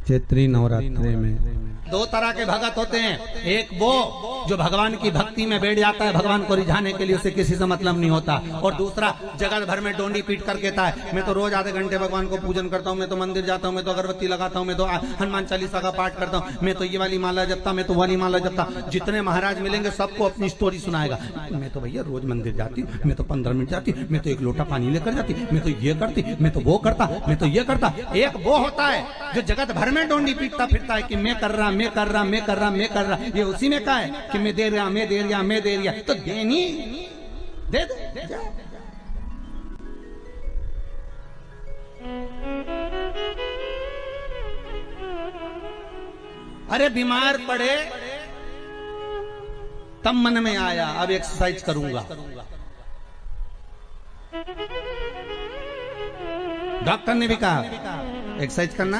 चैत्री नवरात्रि में दो तरह के भगत होते हैं। एक वो जो भगवान की भक्ति में बैठ जाता है, भगवान को रिझाने के लिए, उसे किसी से मतलब नहीं होता। और दूसरा जगत भर में डोंडी पीट कर कहता है मैं तो रोज आधे घंटे भगवान को पूजन करता हूँ, मैं तो मंदिर जाता हूँ, मैं तो अगरबत्ती लगाता हूँ, मैं तो हनुमान चालीसा का पाठ करता हूँ, मैं तो ये वाली माला जपता, मैं तो वाली माला जपता। जितने महाराज मिलेंगे सबको अपनी स्टोरी सुनाएगा। मैं तो भैया रोज मंदिर जाती, मैं तो 15 मिनट जाती, मैं तो 1 लोटा पानी लेकर जाती, मैं तो ये करती, मैं तो वो करता, मैं तो ये करता। एक वो होता है जो जगत भर में डोंडी पीटता फिरता है कि मैं कर रहा, मैं कर रहा, मैं कर रहा, मैं कर रहा। ये उसी में का है कि मैं दे रहा, मैं दे रहा, मैं दे रहा। तो देनी दे दे। अरे बीमार पड़े तब मन में आया अब एक्सरसाइज करूंगा। डॉक्टर ने भी कहा एक्सरसाइज करना,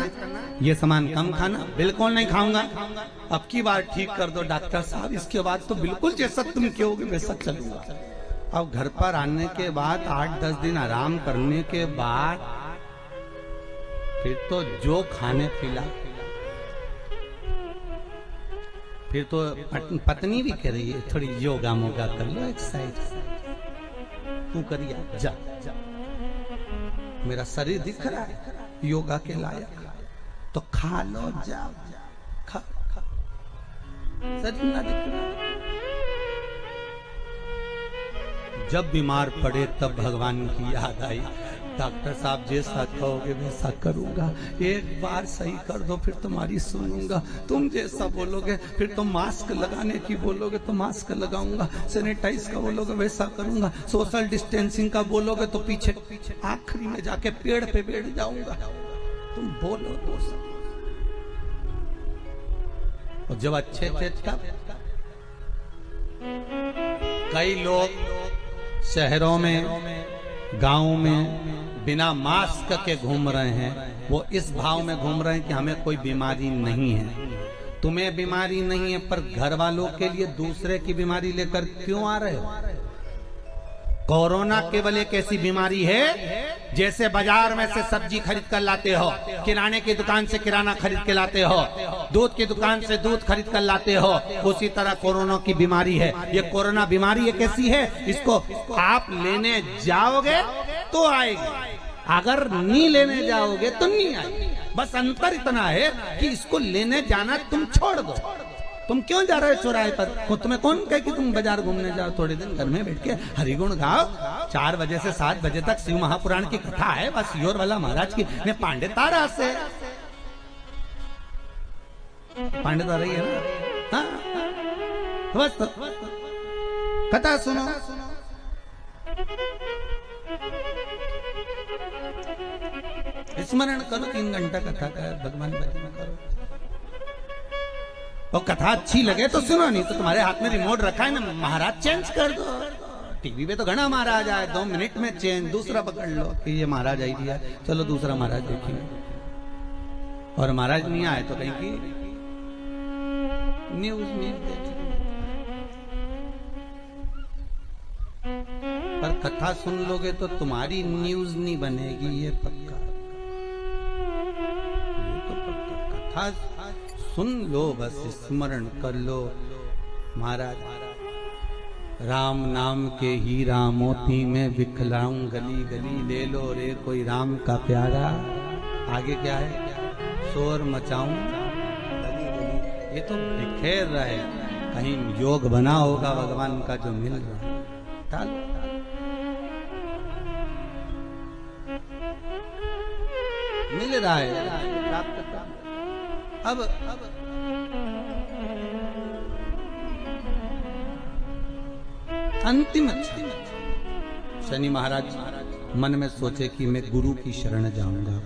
ये सामान कम खाना। बिल्कुल नहीं खाऊंगा। अब की बार ठीक कर दो डॉक्टर साहब, इसके बाद तो बिल्कुल जैसा तुम कहोगे वैसा चलूंगा। अब घर पर आने के बाद 8-10 दिन आराम करने के बाद फिर तो जो खाने पिला, फिर तो पत्नी भी कह रही है थोड़ी योगा मोगा कर लो, एक्सरसाइज तू करिए जा, मेरा शरीर दिख रहा है योगा के लायक, तो खा लो, जाओ खा खा, शरीर ना दिख रहा। जब बीमार पड़े तब भगवान की याद आई, डॉक्टर साहब जैसा कहोगे वैसा करूंगा, एक बार सही कर दो फिर तुम्हारी सुनूंगा, तुम जैसा बोलोगे फिर तुम मास्क लगाने की बोलोगे तो मास्क लगाऊंगा, सैनिटाइज का बोलोगे वैसा करूंगा, सोशल डिस्टेंसिंग का बोलोगे तो पीछे आखिरी में जाके पेड़ पे बैठ जाऊंगा, तुम बोलो तो सब। और जब अच्छे थे तब कई लोग शहरों में गांव में बिना मास्क के घूम रहे हैं। वो इस भाव में घूम रहे हैं कि हमें कोई बीमारी नहीं है। तुम्हें बीमारी नहीं है पर घर वालों के लिए दूसरे की बीमारी लेकर क्यों आ रहे हो? कोरोना केवल एक ऐसी बीमारी है जैसे बाजार में से सब्जी खरीद कर लाते हो, किराने की दुकान से किराना खरीद के लाते हो, दूध की दुकान से दूध खरीद कर लाते हो, उसी तरह कोरोना की बीमारी है। ये कोरोना बीमारी एक ऐसी है, इसको आप लेने जाओगे तो आएगी, अगर नहीं लेने जाओगे तो नहीं आएगी। बस अंतर इतना है कि इसको लेने जाना तुम छोड़ दो। तुम क्यों जा रहे हो चौराहे पर? तुम्हें कौन कहे कि तुम बाजार घूमने जाओ? थोड़े दिन घर में बैठ के हरिगुण गाओ। 4 बजे से 7 बजे तक शिव महापुराण की कथा है, बस योर वाला महाराज की ने पांडे तारा से पांडे तारा ही है ना, हाँ बस तो कथा सुनो। स्मरण करो, 3 घंटा कथा का भगवान भजन करो। और कथा अच्छी लगे तो सुनो, नहीं तो तुम्हारे हाथ में रिमोट रखा है ना, महाराज चेंज कर दो। टीवी पे तो घना महाराज आए, 2 मिनट में चेंज, दूसरा पकड़ लो कि ये महाराज आई दिया, चलो दूसरा महाराज देखेंगे। और महाराज नहीं आए तो कहीं की न्यूज में देखेंगे। पर कथा सुन लोगे तो तुम्हारी न्यूज नहीं बनेगी, ये पक्का, ये तो पक्का। कथा सुन लो, बस स्मरण कर लो। महाराज राम नाम के हीरा मोती में बिखराऊं गली गली, ले लो रे कोई राम का प्यारा। आगे क्या है? शोर मचाऊं गली गली। ये तो बिखेर रहे, कहीं योग बना होगा भगवान का जो मिल रहा है। मिल रहा है प्राप्त। अब अंतिम शनि महाराज मन में सोचे कि मैं गुरु की शरण जाऊंगा।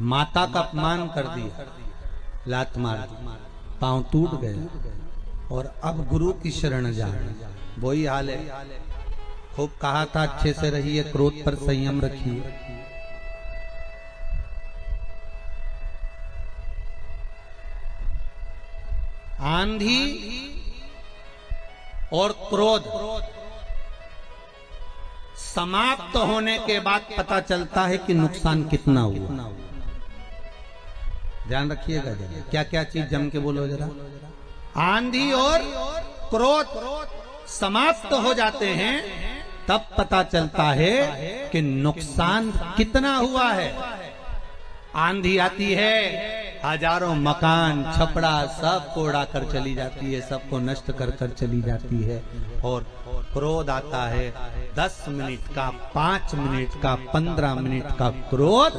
माता का अपमान कर दिया, लात मार, पांव टूट गए, और अब गुरु की शरण जा रहे। वही हाल है। खूब कहा था अच्छे से रहिए, क्रोध पर संयम रखिए। आंधी और क्रोध समाप्त होने के बाद पता चलता है कि नुकसान कितना हुआ। ध्यान रखिएगा जरा, क्या क्या चीज जम के बोलो जरा। आंधी और क्रोध समाप्त हो जाते हैं तब पता चलता है कि नुकसान कितना हुआ है। आंधी आती है, हजारों मकान छपड़ा सबको उड़ाकर चली जाती है, सबको नष्ट कर कर चली जाती है। और क्रोध आता है, 10 मिनट का, 5 मिनट का, 15 मिनट का क्रोध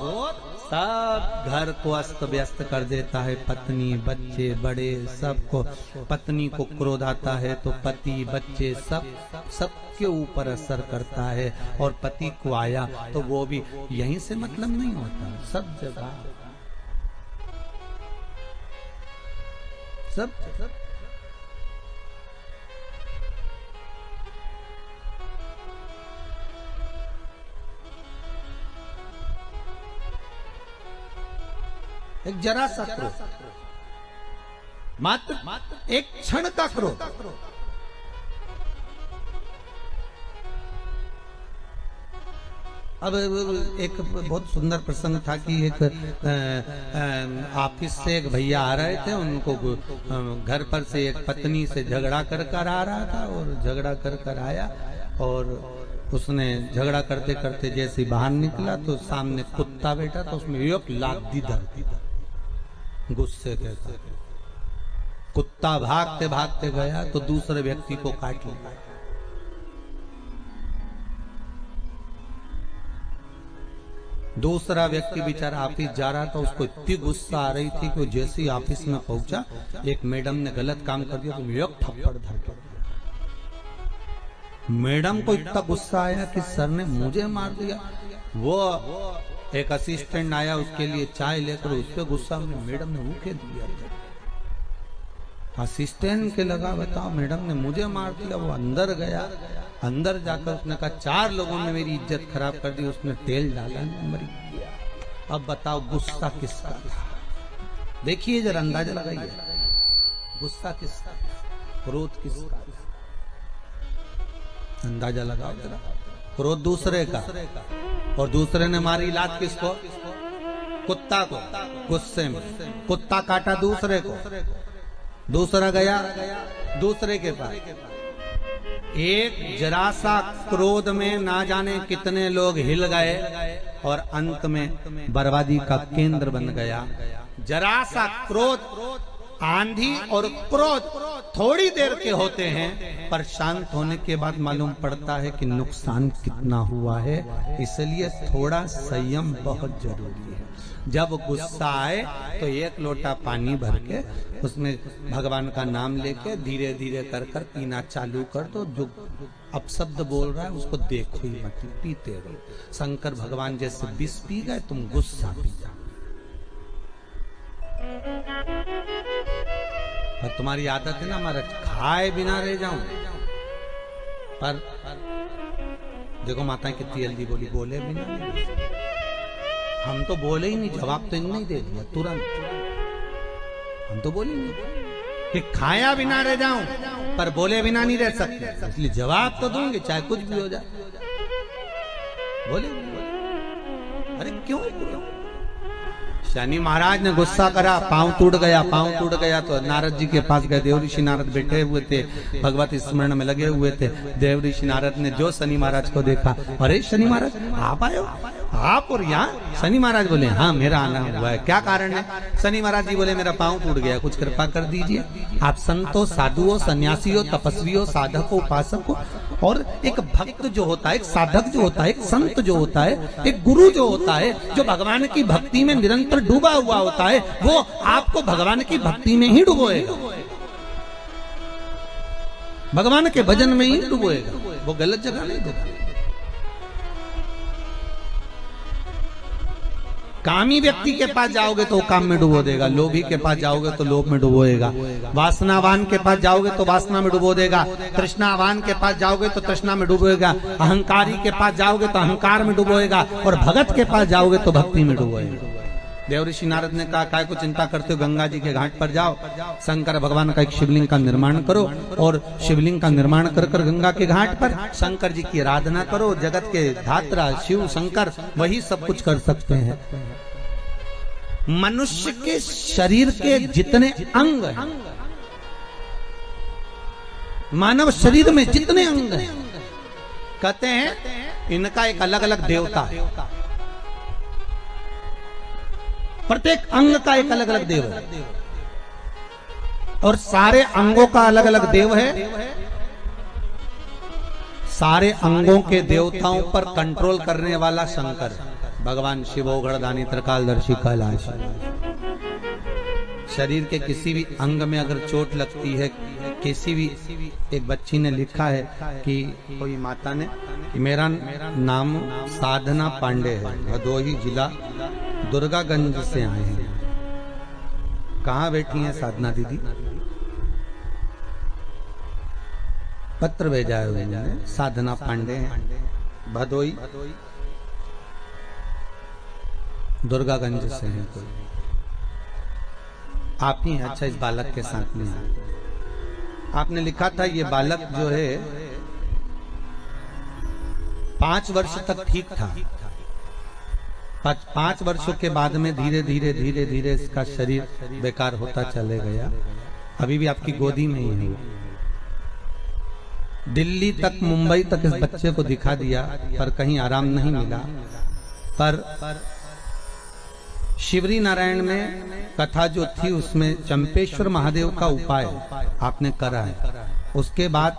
सब घर को अस्त व्यस्त कर देता है। पत्नी, बच्चे, बड़े, सबको। पत्नी को क्रोध आता है तो पति, बच्चे, सबके ऊपर असर करता है। और पति को आया तो वो भी यहीं से मतलब नहीं होता, सब जगह, सब। एक जरा सा क्रोध, मात्र एक क्षण का क्रोध, अब एक बहुत सुंदर प्रसंग था कि एक ऑफिस से एक भैया आ रहे थे, उनको घर पर से एक पत्नी से झगड़ा कर कर आ रहा था। और झगड़ा कर कर आया और उसने झगड़ा करते करते जैसे बाहर निकला तो सामने कुत्ता बैठा, तो उसमें एक लात दी धरती, गुस्से के साथ। कुत्ता भागते भागते गया तो दूसरे व्यक्ति को काट लिया। दूसरा व्यक्ति बेचारा ऑफिस जा रहा था, उसको इतनी गुस्सा आ रही थी कि जैसे ही ऑफिस में पहुंचा, एक मैडम ने गलत काम कर दिया तो एक थप्पड़ धर के। मैडम को इतना गुस्सा आया कि सर ने मुझे मार दिया। वो एक असिस्टेंट आया, उसके लिए चाय लेकर, उस पर गुस्सा में मैडम ने मुखे दिया। असिस्टेंट के लगा, बताओ मैडम ने मुझे मार दिया। वो अंदर गया, अंदर जाकर उसने कहा 4 लोगों ने मेरी इज्जत खराब कर दी। उसने तेल डाला, मर गया। अब बताओ गुस्सा किसका था? देखिए जरा, अंदाजा लगाइए, गुस्सा किसका, क्रोध किसका, अंदाजा लगाओ जरा। क्रोध दूसरे का, और दूसरे ने मारी लात किसको? कुत्ता को, गुस्से में। कुत्ता काटा दूसरे को, दूसरा गया दूसरे के पास। एक जरा सा क्रोध में ना जाने कितने लोग हिल गए और अंत में बर्बादी का केंद्र बन गया। जरा सा क्रोध, आंधी और क्रोध थोड़ी देर के होते हैं, पर शांत होने के बाद मालूम पड़ता है कि नुकसान कितना हुआ है। इसलिए थोड़ा संयम बहुत जरूरी है। जब गुस्सा आए तो 1 लोटा पानी भर के उसमें भगवान का नाम लेके धीरे धीरे कर कर पीना चालू कर दो। जो अपशब्द बोल रहा है उसको देखो ही मत, पीते रहो। शंकर भगवान जैसे विष पी गए, तुम गुस्सा पी जाओ। पर तुम्हारी आदत है ना, हमारा खाए बिना रह जाऊं। पर देखो माता कितनी जल्दी बोली, बोले बिना नहीं। हम तो बोले ही नहीं, जवाब तो इन्होंने ही दे दिया तुरंत। हम तो बोले नहीं कि खाया बिना रह जाऊं, पर बोले बिना नहीं रह सकते, इसलिए जवाब तो दूंगे चाहे कुछ भी हो जाए। बोले अरे क्यों? शनि महाराज ने गुस्सा करा, पांव टूट गया। पांव टूट गया तो नारद जी के पास गए। देव ऋषि नारद बैठे हुए थे, भगवत स्मरण में लगे हुए थे। देव ऋषि नारद ने जो शनि महाराज को देखा, अरे शनि महाराज आप आए हो, आप और यहाँ? शनि महाराज बोले हाँ मेरा आना हुआ है, क्या कारण है? शनि महाराज जी बोले मेरा पांव टूट गया, कुछ कृपा कर दीजिए। आप संतो, साधुओं, सन्यासियों, तपस्वियों, साधकों, उपासकों, और एक भक्त जो होता है, एक साधक जो होता है, एक संत जो होता है, एक गुरु जो होता है, जो भगवान की भक्ति में निरंतर डूबा हुआ होता है, वो आपको भगवान की भक्ति में ही डुबोएगा, भगवान के भजन में ही डुबोएगा, वो गलत जगह नहीं देगा। कामी व्यक्ति के पास जाओगे तो काम में डुबो देगा, लोभी के पास जाओगे तो लोभ में डुबोएगा, वासनावान के पास जाओगे तो वासना में डुबो देगा, तृष्णावान के पास जाओगे तो तृष्णा में डुबोएगा, अहंकारी के पास जाओगे तो अहंकार में डुबोएगा, और भगत के पास जाओगे तो भक्ति में डुबोएगा। देव ऋषि नारद ने कहा काय को चिंता करते हो, गंगा जी के घाट पर जाओ, शंकर भगवान का एक शिवलिंग का निर्माण करो, और शिवलिंग का निर्माण कर कर गंगा के घाट पर शंकर जी की आराधना करो। जगत के धात्रा शिव शंकर वही सब कुछ कर सकते हैं। मनुष्य के शरीर के जितने अंग हैं, मानव शरीर में जितने अंग हैं, कहते हैं इनका एक अलग अलग देवता है। प्रत्येक अंग का एक अलग अलग देव है और सारे अंगों का अलग अलग देव है। सारे अंगों के देवताओं पर कंट्रोल करने वाला शंकर भगवान शिवो गणदानी त्रिकालदर्शी कैलाश। शरीर के किसी भी अंग में अगर चोट लगती है, किसी भी, एक बच्ची ने लिखा है कि कोई माता ने कि मेरा नाम साधना पांडे है, भदोही जिला दुर्गागंज से आए हैं। कहाँ बैठी हैं साधना दीदी? पत्र भेजा है उन्होंने, साधना पांडे हैं, भदोई दुर्गागंज से हैं। कोई आप ही हैं? अच्छा, इस बालक के साथ में आपने लिखा था ये बालक जो है 5 वर्ष तक ठीक था। 5 वर्षों के बाद में धीरे धीरे धीरे धीरे इसका शरीर बेकार होता चले गया। अभी भी आपकी गोदी में ही है वो। दिल्ली तक, मुंबई तक इस बच्चे को दिखा दिया पर कहीं आराम नहीं मिला। पर शिवरी नारायण में कथा जो थी उसमें चंपेश्वर महादेव का उपाय आपने करा है। उसके बाद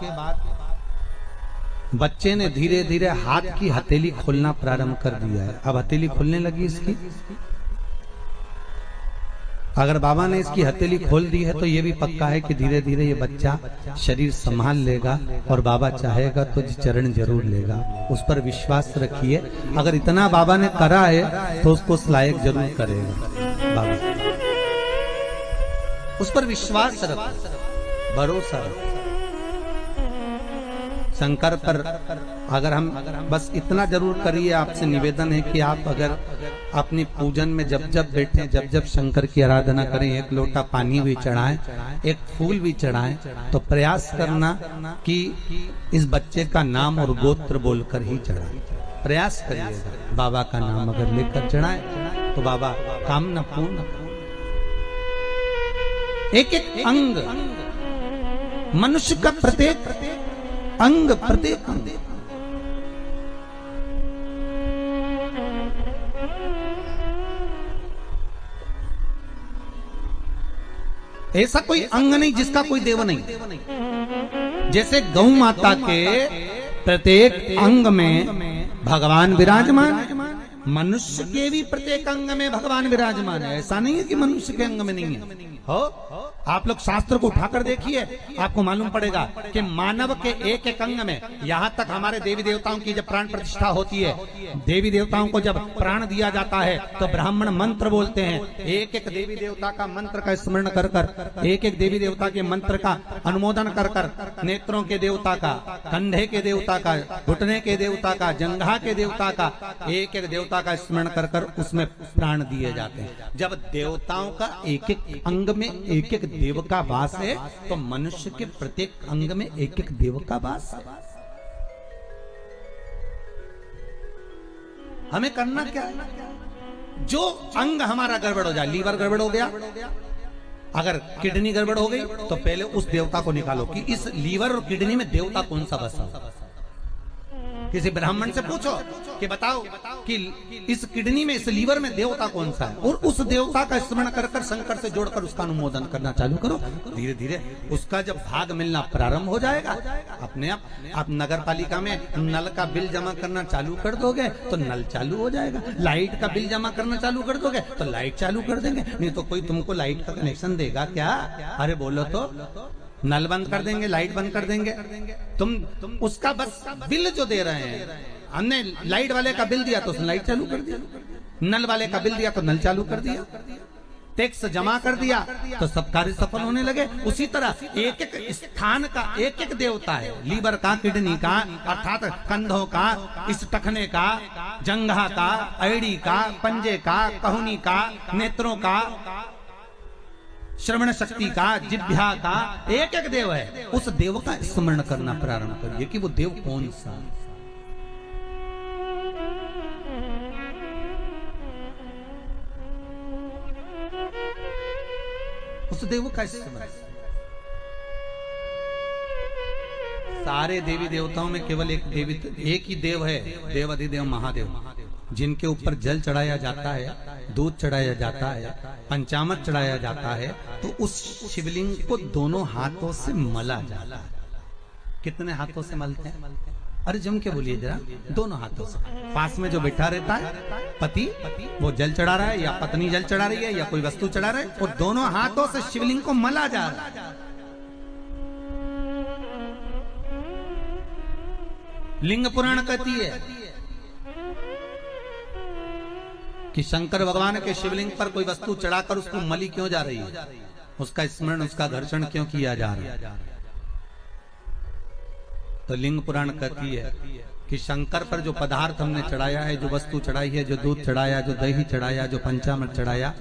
बच्चे ने धीरे धीरे हाथ की हथेली खोलना प्रारंभ कर दिया है। अब हथेली खुलने लगी इसकी। अगर बाबा ने इसकी हथेली खोल दी है तो ये भी पक्का है कि धीरे धीरे ये बच्चा शरीर संभाल लेगा और बाबा चाहेगा तो चरण जरूर लेगा। उस पर विश्वास रखिए। अगर इतना बाबा ने करा है तो उसको उस लायक जरूर करेगा बाबा। उस पर विश्वास रखो, भरोसा रखो। शंकर पर अगर हम बस इतना जरूर करिए, आपसे निवेदन है कि आप अगर अपनी पूजन में जब जब बैठे, जब जब शंकर की आराधना करें, एक लोटा पानी भी चढ़ाएं, एक फूल भी चढ़ाएं, तो प्रयास करना कि इस बच्चे का नाम और गोत्र बोलकर ही चढ़ाएं। प्रयास करिएगा। बाबा का नाम अगर लेकर चढ़ाएं तो बाबा कामना पूर्ण। एक एक अंग, मनुष्य का प्रत्येक अंग, प्रत्येक अंग ऐसा कोई अंग नहीं जिसका कोई देव नहीं। जैसे गौ माता के प्रत्येक अंग में भगवान विराजमान, मनुष्य के भी प्रत्येक अंग में भगवान विराजमान है। ऐसा नहीं है कि मनुष्य के अंग में नहीं है। हो, आप लोग शास्त्र को उठाकर देखिए, आपको मालूम पड़ेगा कि मानव के एक एक अंग में, यहाँ तक हमारे देवी देवताओं की जब प्राण प्रतिष्ठा होती है, देवी देवताओं को जब प्राण दिया जाता है तो ब्राह्मण मंत्र बोलते हैं। एक एक देवी देवता का मंत्र का स्मरण कर कर, एक एक देवी देवता के मंत्र का अनुमोदन कर कर, नेत्रों के देवता का, कंधे के देवता का, घुटने के देवता का, जंघा के देवता का, एक एक देवता का स्मरण कर कर उसमें प्राण दिए जाते हैं। जब देवताओं का एक एक अंग में एक एक देव का वास है तो मनुष्य के प्रत्येक अंग में एक एक देव का वास है। हमें करना क्या है? जो अंग हमारा गड़बड़ हो जाए, लीवर गड़बड़ हो गया, अगर किडनी गड़बड़ हो गई तो पहले उस देवता को निकालो कि इस लीवर और किडनी में देवता कौन सा बसा। किसी ब्राह्मण से पूछो कि बताओ कि इस किडनी में, इस लीवर में देवता कौन सा है, और उस देवता का स्मरण कर कर शंकर से जोड़कर उसका अनुमोदन करना चालू करो। धीरे धीरे उसका जब भाग मिलना प्रारंभ हो जाएगा, अपने आप नगर पालिका में नल का बिल जमा करना चालू कर दोगे तो नल चालू हो जाएगा। लाइट का बिल जमा करना चालू कर दोगे तो लाइट चालू कर देंगे। नहीं तो कोई तुमको लाइट का कनेक्शन देगा क्या? अरे बोलो तो नल बंद कर देंगे, लाइट बंद कर देंगे। तुम उसका बस बिल जो दे रहे हैं, हमने लाइट वाले का बिल दिया तो उसने लाइट चालू कर दिया, नल वाले का बिल दिया तो नल चालू कर दिया, टैक्स जमा कर दिया तो सब कार्य सफल होने लगे। उसी तरह एक एक स्थान का एक एक देवता है। लीवर का, किडनी का, अर्थात कंधों का, इस टखने का, जंघा का, एड़ी का, पंजे का, कहुनी का, नेत्रों का, श्रवण शक्ति का, जिह्वा का, एक एक देव है। उस देव का स्मरण करना प्रारंभ करिए कि वो देव कौन सा। उस देव का स्मरण। सारे देवी देवताओं में केवल एक ही देव है, देव अधिदेव महादेव, जिनके ऊपर जल चढ़ाया जाता है, दूध चढ़ाया जाता है, पंचामृत चढ़ाया जाता है, तो उस शिवलिंग को दोनों हाथों से मला जाता है। कितने हाथों से मलते हैं? अरे जम के बोलिए जरा। दोनों हाथों से। पास में जो बैठा रहता है पति, वो जल चढ़ा रहा है या पत्नी जल चढ़ा रही है या कोई वस्तु चढ़ा रहा है, और दोनों हाथों से शिवलिंग को मला जा रहा है। लिंग पुराण कहती है कि शंकर भगवान के शिवलिंग पर कोई वस्तु चढ़ाकर उसको मली क्यों जा रही है, उसका स्मरण, उसका घर्षण क्यों किया जा रहा है। तो लिंग पुराण कहती है कि शंकर पर जो पदार्थ हमने चढ़ाया है, जो वस्तु चढ़ाई है, जो दूध चढ़ाया, जो दही चढ़ाया, जो पंचामृत चढ़ाया,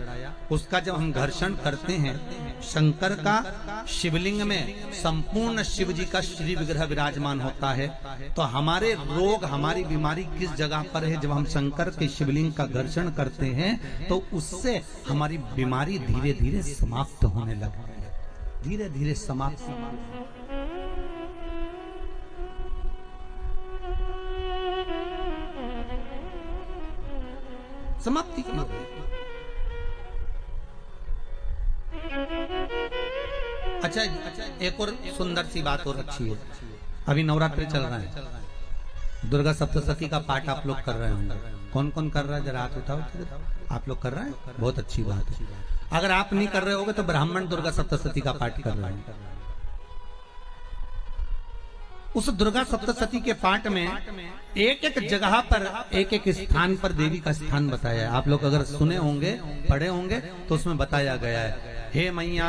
उसका जब हम घर्षण करते हैं, शंकर का शिवलिंग में संपूर्ण शिव जी का श्री विग्रह विराजमान होता है। तो हमारे रोग, हमारी बीमारी किस जगह पर है? जब हम शंकर के शिवलिंग का घर्षण करते हैं तो उससे हमारी बीमारी धीरे धीरे समाप्त होने लगती है, धीरे धीरे समाप्त। समाप्ति की। अच्छा, एक और सुंदर सी बात और अच्छी है। अभी नवरात्रि चल रहा है, दुर्गा सप्तशती का पाठ आप लोग कर रहे होंगे। कौन कौन कर रहा है? जरा हाथ उठाओ। आप लोग कर रहे हैं, बहुत अच्छी बात है। अगर आप नहीं कर रहे होगे तो ब्राह्मण दुर्गा सप्तशती का पाठ कर रहे हैं। उस दुर्गा सप्तशती के पाठ में एक एक जगह पर, एक एक स्थान पर देवी का स्थान बताया है। आप लोग अगर सुने होंगे, पढ़े होंगे, तो उसमें बताया गया है, हे मैया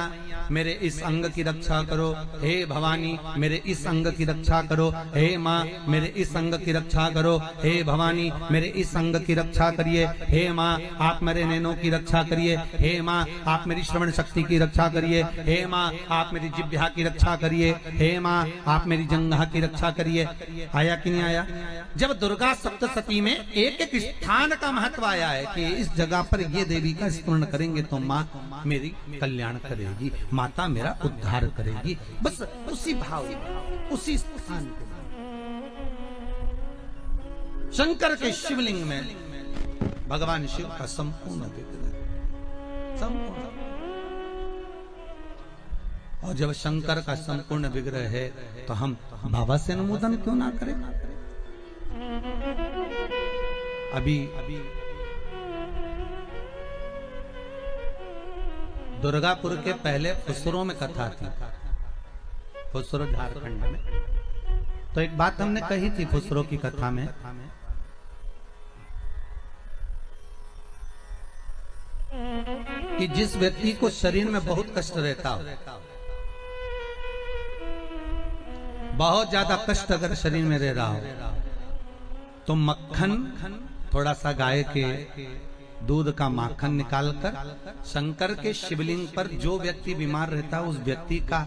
मेरे इस अंग की रक्षा करो, हे भवानी मेरे इस अंग की रक्षा करो, हे माँ मेरे इस अंग की रक्षा करो, हे भवानी मेरे इस अंग की रक्षा करिए, हे माँ आप मेरे नैनों की रक्षा करिए, हे माँ आप मेरी श्रवण शक्ति की रक्षा करिए, हे माँ आप मेरी जिह्वा की रक्षा करिए, हे माँ आप मेरी जंघा की रक्षा करिए। आया कि नहीं आया? जब दुर्गा सप्तशती में एक एक स्थान का महत्व आया है कि इस जगह पर ये देवी का स्मरण करेंगे तो माँ मेरी कल्याण करेगी, माता मेरा उद्धार करेगी। बस उसी भाव, उसी स्थान पे शंकर के शिवलिंग में भगवान शिव का संपूर्ण विग्रह, संपूर्ण। और जब शंकर का संपूर्ण विग्रह है तो हम बाबा से अनुमोदन क्यों ना करें? अभी दुर्गापुर के पहले फुसरो में कथा थी, फुसरो झारखंड में। तो एक बात हमने कही थी फुसरो की कथा में कि जिस व्यक्ति को शरीर में बहुत कष्ट रहता हो, बहुत ज्यादा कष्ट अगर शरीर में रह रहा हो, तो मक्खन, थोड़ा सा गाय के दूध का माखन निकालकर शंकर के शिवलिंग पर जो व्यक्ति बीमार रहता है उस व्यक्ति का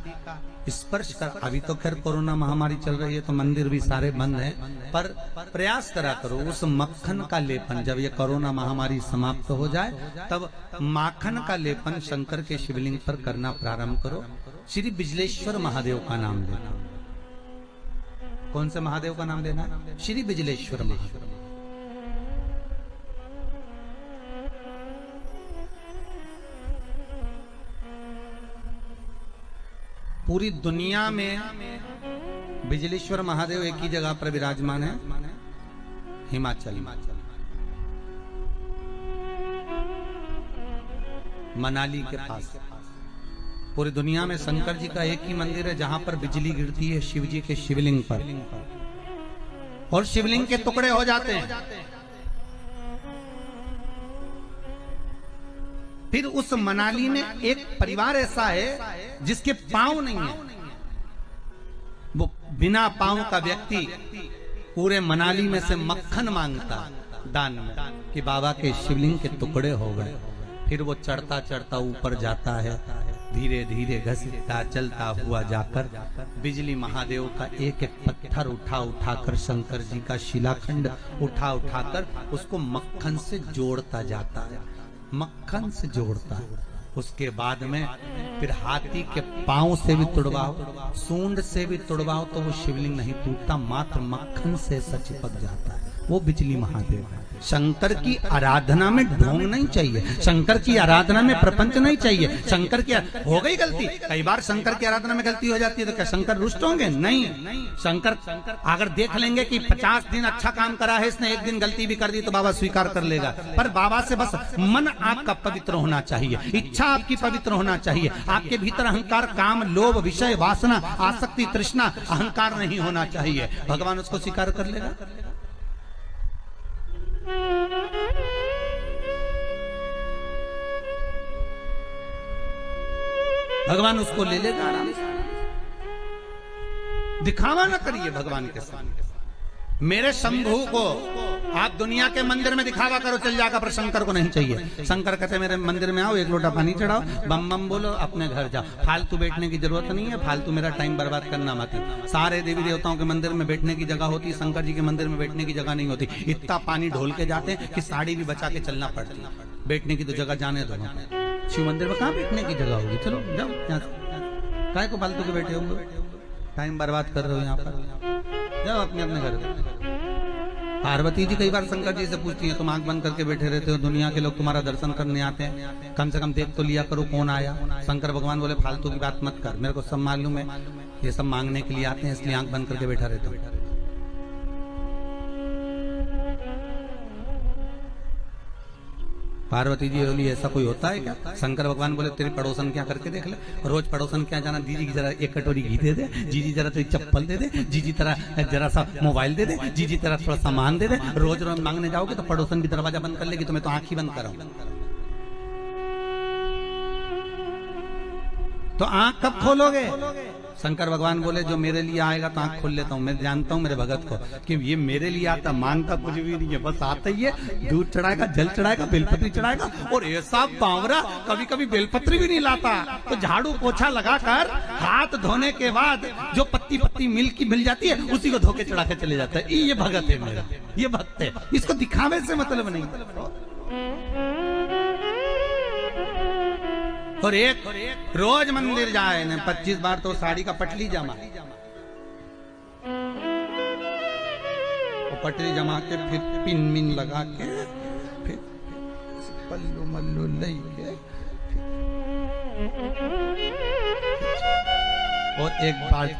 स्पर्श कर। अभी तो खैर कोरोना महामारी चल रही है तो मंदिर भी सारे बंद हैं, पर प्रयास करा करो उस मक्खन का लेपन। जब ये कोरोना महामारी समाप्त हो जाए तब माखन का लेपन शंकर के शिवलिंग पर करना प्रारंभ करो। श्री बिजलेश्वर महादेव का नाम लेना। कौन से महादेव का नाम लेना? श्री बिजलेश्वर महादेव। पूरी दुनिया में बिजलेश्वर महादेव एक ही जगह पर विराजमान है, हिमाचल, मनाली के पास। पूरी दुनिया में शंकर जी का एक ही मंदिर है जहां पर बिजली गिरती है शिव जी के शिवलिंग पर और शिवलिंग के टुकड़े हो जाते हैं। फिर उस मनाली में एक परिवार ऐसा है जिसके पांव नहीं है, वो बिना पांव का व्यक्ति पूरे मनाली में से मक्खन मांगता दान में कि बाबा के शिवलिंग के टुकड़े हो गए। फिर वो चढ़ता चढ़ता ऊपर जाता है, धीरे धीरे घसीटता चलता हुआ जाकर बिजली महादेव का एक एक पत्थर उठा उठाकर, शंकर जी का शिलाखंड उठा उठाकर उसको मक्खन से जोड़ता जाता है। मक्खन से जोड़ता है। उसके बाद में फिर हाथी के पांव से भी तुड़वाओ, सूंड से भी तुड़वाओ तो वो शिवलिंग नहीं टूटता, मात्र मक्खन से चिपक जाता है। वो बिजली महादेव है। शंकर की आराधना में ढोंग नहीं चाहिए, शंकर की आराधना में प्रपंच नहीं चाहिए। शंकर की हो गई गलती, कई बार शंकर की आराधना में गलती हो जाती है तो क्या शंकर रुष्ट होंगे? नहीं। शंकर अगर देख लेंगे कि 50 दिन अच्छा काम करा है इसने, एक दिन गलती भी कर दी तो बाबा स्वीकार कर लेगा। पर बाबा से बस मन आपका पवित्र होना चाहिए, इच्छा आपकी पवित्र होना चाहिए, आपके भीतर अहंकार, काम, लोभ, विषय, वासना, आसक्ति, तृष्णा, अहंकार नहीं होना चाहिए। भगवान उसको स्वीकार कर लेगा। भगवान उसको ले लेगा आराम से। दिखावा ना करिए भगवान के सामने। मेरे शंभू को आप दुनिया के मंदिर में दिखावा करो चल जाकर, पर शंकर को नहीं चाहिए। शंकर कहते मेरे मंदिर में आओ, एक लोटा पानी चढ़ाओ, बम बम बोलो, अपने घर जाओ। फालतू बैठने की जरूरत नहीं है, फालतू मेरा टाइम बर्बाद करना मत। सारे देवी देवताओं के मंदिर में बैठने की जगह होती है, शंकर जी के मंदिर में बैठने की जगह नहीं होती। इतना पानी ढोल के जाते हैं कि साड़ी भी बचा के चलना पड़ती है। बैठने की तो जगह जाने दो। शिव मंदिर में कहाँ बैठने की जगह होगी? चलो जाओ यहाँ से, काय को फालतू के बैठे होंगे, टाइम बर्बाद कर रहे हो यहाँ पर, जाओ अपने अपने घर। पार्वती जी कई बार शंकर जी से पूछती हैं, तुम आंख बंद करके बैठे रहते हो, दुनिया के लोग तुम्हारा दर्शन करने आते हैं, कम से कम देख तो लिया करो कौन आया। शंकर भगवान बोले फालतू की बात मत कर, मेरे को सब मालूम है, ये सब मांगने के लिए आते हैं, इसलिए आंख बंद करके बैठा रहता हूँ। पार्वती जी बोली ऐसा कोई होता है क्या? शंकर भगवान बोले तेरी पड़ोसन क्या करके देख ले, रोज पड़ोसन क्या जाना, दीदी की जरा एक कटोरी घी दे दे, जीजी जरा तेरी चप्पल दे दे, जीजी तरह जरा सा मोबाइल दे दे, जीजी तरह थोड़ा सामान दे दे। रोज रोज मांगने जाओगे तो पड़ोसन भी दरवाजा बंद कर लेगी, तो मैं तो आंख ही बंद कराऊं। तो आंख कब खोलोगे? शंकर भगवान बोले जो मेरे लिए आएगा तो आंख खोल लेता हूँ। मैं जानता हूँ मेरे भगत को कि ये मेरे लिए आता, मांगता कुछ भी नहीं है, बस आता ही है, दूध चढ़ाएगा, जल चढ़ाएगा, बेलपत्री चढ़ाएगा। और ऐसा बावरा कभी कभी बेलपत्री भी नहीं लाता, तो झाड़ू पोछा लगाकर हाथ धोने के बाद जो पत्ती पत्ती मिल जाती है उसी को धो के चढ़ा के चले जाता है। ये भगत है मेरा, ये भक्त है, इसको दिखावे से मतलब नहीं। और एक रोज मंदिर जाए न 25 बार तो साड़ी का पटली जमा, और पटली जमा के फिर पिन मिन लगा के फिर पल्लू मल्लू लेके और एक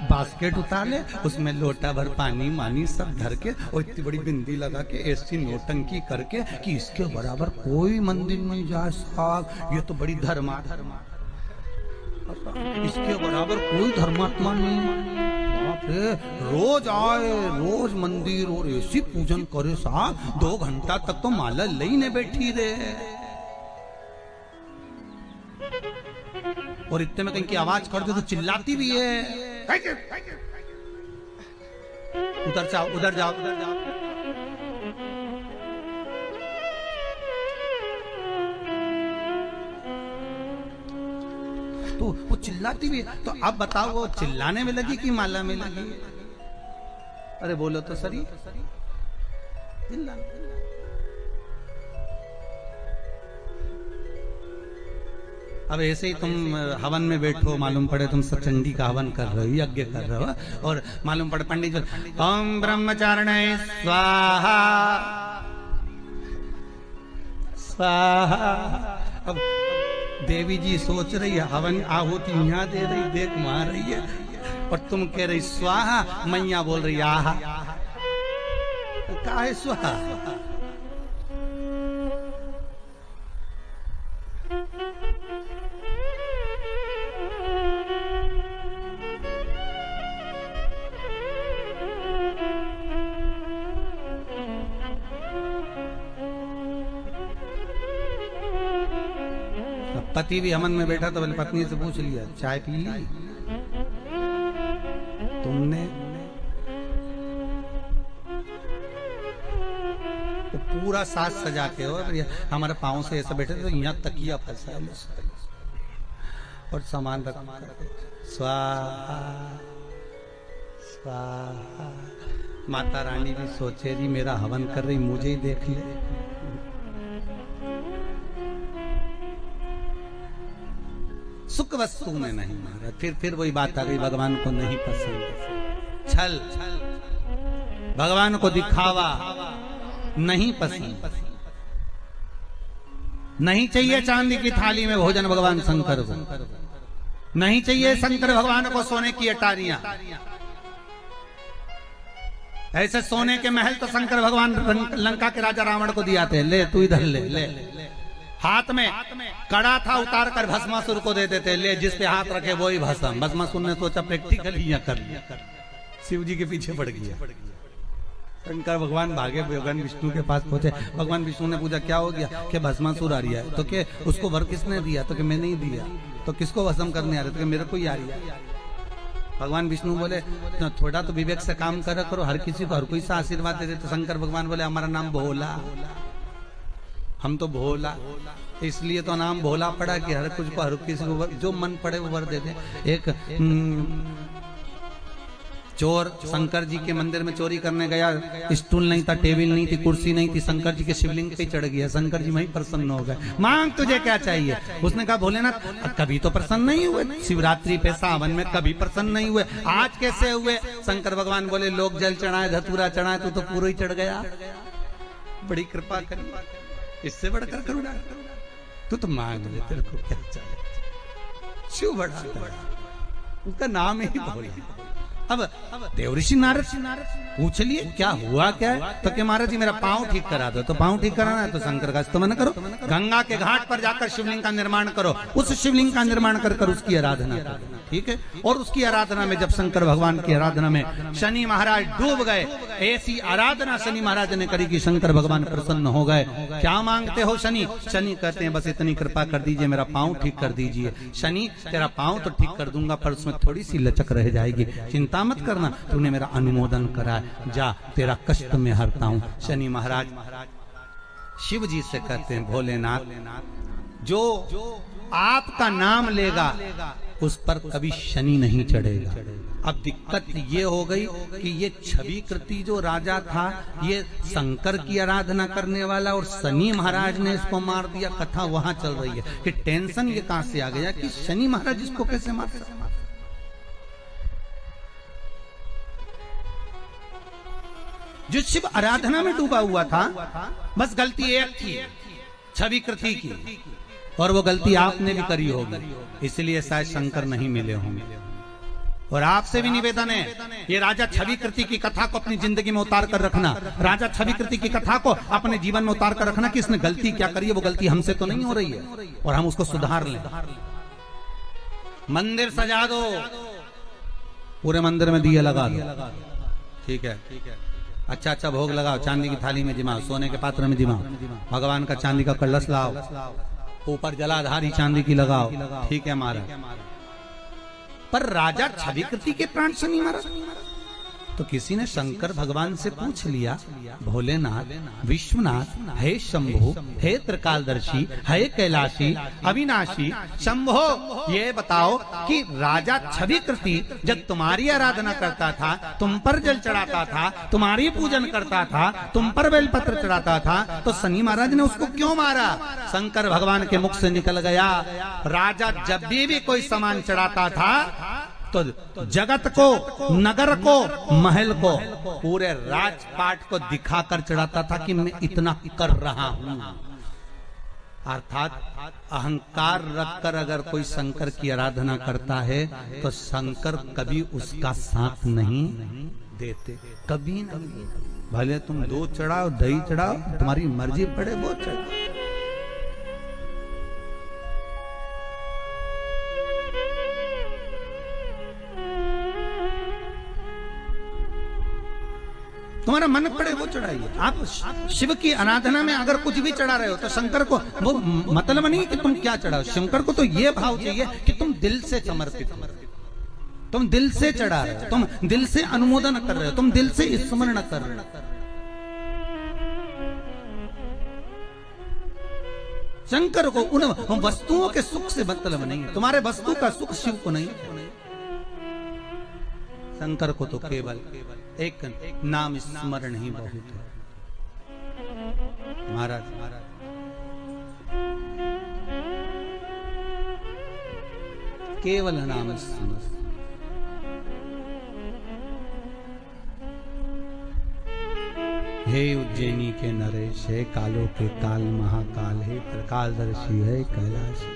बास्केट उतार ले, उसमें लोटा भर पानी मानी सब धर के, और इतनी बड़ी बिंदी लगा के ऐसी नोटंकी करके कि इसके बराबर कोई मंदिर नहीं जाए साहब, ये तो बड़ी धर्मा, इसके बराबर कोई धर्मात्मा नहीं। बाप रे, रोज आए, रोज मंदिर और ऐसी पूजन करे साहब, 2 घंटा तक तो माला लेने बैठी रहे। और इतने में कहीं की आवाज कर दे तो चिल्लाती भी है, उधर जाओ उधर जाओ उधर जाओ। तो वो चिल्लाती भी है। तो अब बताओ वो चिल्लाने में लगी कि माला में लगी? अरे बोलो तो सही, चिल्ला। अब ऐसे ही तुम हवन में बैठो, मालूम पड़े तुम सचंडी का हवन कर रहे हो, यज्ञ कर रहे हो, और मालूम पड़े पंडित जी ओम ब्रह्मचारिणे स्वाहा स्वाहा। अब देवी जी सोच रही है हवन आहुति यहाँ दे रही, देख मार रही है, और तुम कह रही स्वाहा, मैया बोल रही आहा। काहे स्वाहा? पति भी हवन में बैठा तो पहले पत्नी से पूछ लिया चाय पी ली तुमने? तो पूरा साज सजा के हो, हमारे पाँव से ऐसा बैठे तो यहाँ तकिया फंसा है और सामान रख, स्वाहा स्वाहा। माता रानी भी सोचे रही मेरा हवन कर रही, मुझे ही देख ले। सुख वस्तु में नहीं महाराज। फिर वही बात आ गई, भगवान को नहीं पसंद छल, भगवान को दिखावा नहीं पसंद। नहीं चाहिए चांदी की थाली में भोजन भगवान शंकर को, नहीं चाहिए शंकर भगवान को सोने की अटारियां। ऐसे सोने के महल तो शंकर भगवान लंका के राजा रावण को दिया थे, ले तू इधर ले, ले, ले। हाथ में कड़ा था, उतार कर भस्मासुर को दे देते, ले जिस पे हाथ रखे वो ही भस्म। भस्मासुर ने सोचा प्रैक्टिकली यह कर लिया, शिव जी के पीछे पड़ गया। शंकर भगवान भागे, भगवान विष्णु के पास पहुंचे। भगवान विष्णु ने पूछा क्या हो गया? कि भस्मासुर आ रही है। तो के उसको वर किसने दिया? तो कि मैंने ही दिया। तो किसको भस्म करने आ रहे? तो कि मेरे को ही आ रही है। भगवान विष्णु बोले तो थोड़ा तो विवेक से काम करा करो, हर किसी को हर कोई सा आशीर्वाद दे देते। शंकर भगवान बोले हमारा नाम भोला, हम तो भोला, इसलिए तो नाम भोला पड़ा कि हर कुछ को हर किसी को जो मन पड़े वो वर दे दे। एक चोर शंकर जी के मंदिर में चोरी करने गया, स्टूल नहीं था, टेबल नहीं थी, कुर्सी नहीं थी, शंकर जी के शिवलिंग पे चढ़ गया। शंकर जी वहीं प्रसन्न हो गए, मांग तुझे क्या चाहिए? उसने कहा भोलेनाथ कभी तो प्रसन्न नहीं हुए, शिवरात्रि पे सावन में कभी प्रसन्न नहीं हुए, आज कैसे हुए? शंकर भगवान बोले लोग जल चढ़ाए, धतूरा चढ़ाए, तू तो पूरा ही चढ़ गया, बड़ी कृपा करी, इससे बढ़कर करुणा तू तो मांग ले, तेरे को क्या चाहिए? शिव बड़ा, उसका नाम ही भोला। अब देवऋषि नारद पूछ लिए क्या हुआ क्या है? तो क्या महाराज जी मेरा पांव ठीक करा दो। तो पांव ठीक कराना है तो शंकर का स्तमन करो, गंगा के घाट पर जाकर शिवलिंग का निर्माण करो, उस शिवलिंग का निर्माण कर उसकी आराधना करो, ठीक है। और उसकी आराधना में जब शंकर भगवान की आराधना में शनि महाराज डूब गए, ऐसी आराधना शनि महाराज ने करी कि शंकर भगवान प्रसन्न हो गए। क्या मांगते हो शनि? शनि कहते हैं बस इतनी कृपा कर दीजिए, मेरा पांव ठीक कर दीजिए। शनि तेरा पांव तो ठीक कर दूंगा पर उसमें थोड़ी सी लचक रह जाएगी, चिंता मत करना, तूने मेरा अनुमोदन करा, जा तेरा कष्ट में हरता हूं। शनि महाराज शिव जी से कहते हैं भोलेनाथ जो आपका नाम लेगा उस पर कभी शनि नहीं चढ़ेगा। अब दिक्कत ये हो गई कि ये छवि कृति जो राजा था ये शंकर की आराधना करने वाला और शनि महाराज ने इसको मार दिया। कथा वहां चल रही है कि टेंशन ये कहां से आ गया कि शनि महाराज इसको कैसे मार सकते। जो शिव आराधना में डूबा हुआ था, बस गलती एक थी छवि कृति की, और वो गलती आपने भी करी होगी, इसलिए शायद शंकर नहीं मिले होंगे। और आपसे भी निवेदन है ये राजा छवि कृति की कथा को अपनी जिंदगी में उतार कर रखना, राजा छवि कृति की कथा को अपने जीवन में उतार कर रखना कि इसने गलती क्या करी है, वो गलती हमसे तो नहीं हो रही है और हम उसको सुधार लें। मंदिर सजा दो, पूरे मंदिर में दिए लगा दो, ठीक है, अच्छा अच्छा भोग लगाओ, चांदी की थाली में जिमाओ, सोने के पात्र में जिमाओ, भगवान का चांदी का कलश लाओ, ऊपर जलाधारी चांदी की लगाओ, ठीक है महाराज। पर राजा छवि कृति के प्राण से नहीं मारा। तो किसी ने शंकर भगवान से पूछ लिया, भोलेनाथ, विश्वनाथ, हे शंभो, हे त्रिकालदर्शी, हे कैलाशी, अविनाशी, शंभो, ये बताओ कि राजा छवि कृति जब तुम्हारी आराधना करता था, तुम पर जल चढ़ाता था, तुम्हारी पूजन करता था, तुम पर बेलपत्र चढ़ाता था, तो शनि महाराज ने उसको क्यों मारा? शंकर भगवान के मुख से निकल गया, राजा जब भी कोई सामान चढ़ाता था तो जगत को, नगर को, महल को, पूरे राजपाट को दिखाकर चढ़ाता था कि मैं इतना कर रहा हूं। अर्थात अहंकार रखकर अगर कोई शंकर की आराधना करता है तो शंकर कभी उसका साथ नहीं देते, कभी नहीं। भले तुम दूध चढ़ाओ, दही चढ़ाओ, तुम्हारी मर्जी पड़े वो चढ़ाओ। तुम्हारा मन पड़े वो चढ़ाइए। आप शिव की आराधना में अगर कुछ भी चढ़ा रहे हो तो शंकर को वो मतलब नहीं कि तुम क्या चढ़ाओ, शंकर को तो ये भाव चाहिए कि तुम दिल से समर्पित हो, तुम दिल से चढ़ा रहे हो, तुम दिल से अनुमोदन कर रहे हो, तुम दिल से स्मरण कर रहे हो। शंकर को उन वस्तुओं के सुख से मतलब नहीं है, तुम्हारे वस्तु का सुख शिव को नहीं। शंकर को तो केवल एक नाम स्मरण ही बहुत है। महाराज केवल नाम स्मरण। हे उज्जैनी के नरेश, हे कालों के काल महाकाल, हे त्रिकालदर्शी, है कैलाश,